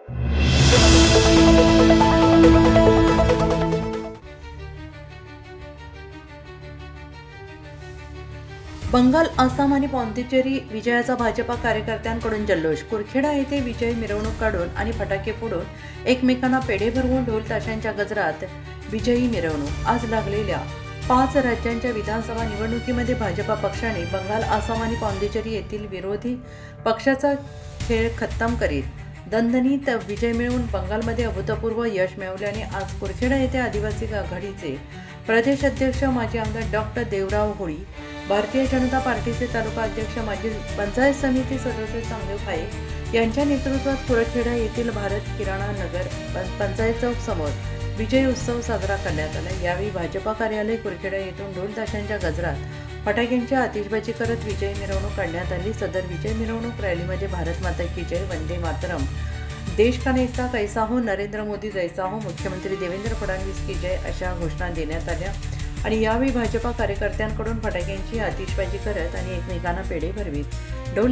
बंगाल, आसाम आणि पॉंडिचेरी विजयाचा भाजपा कार्यकर्त्यांकडून जल्लोष. कुरखेडा येथे विजयी मिरवणूक काढून आणि फटाके फोडून एकमेकांना पेढे भरवून ढोल ताशांच्या गजरात विजयी मिरवणूक. आज लागलेल्या 5 राज्यांच्या विधानसभा निवडणुकीमध्ये भाजपा पक्षाने बंगाल, आसाम आणि पॉंडिचेरी येथील विरोधी पक्षाचा खेळ खत्म करीत दणदणीत विजय मिळवून बंगालमध्ये अभूतपूर्व यश मिळवल्याने आज कुरखेडा येथे आदिवासी आघाडीचे प्रदेश अध्यक्ष माजी आमदार डॉक्टर देवराव होळी, भारतीय जनता पार्टीचे तालुका अध्यक्ष, माजी पंचायत समिती सदस्य चांगदेव खाये यांच्या नेतृत्वात कुरखेडा येथील भारत किराणा नगर पंचायत चौक समोर विजय उत्सव साजरा करण्यात आला. यावेळी भाजपा कार्यालय कुरखेडा येथून ढोल ताशांच्या गजरात फटाक्यांची आतिषबाजी करत विजय मिरवणूक काढण्यात आली. सदर विजय मिरवणूक रॅलीमध्ये भारत माता की जय, वंदे मातरम, देश का नेता कैसा हो, नरेंद्र मोदी जैसा हो, मुख्यमंत्री देवेंद्र फडणवीस की जय अशा घोषणा देण्यात आल्या. आणि यावेळी भाजपा कार्यकर्त्यांकडून फटाक्यांची आतिषबाजी करत आणि एकमेकांना पेढे भरवीत ढोल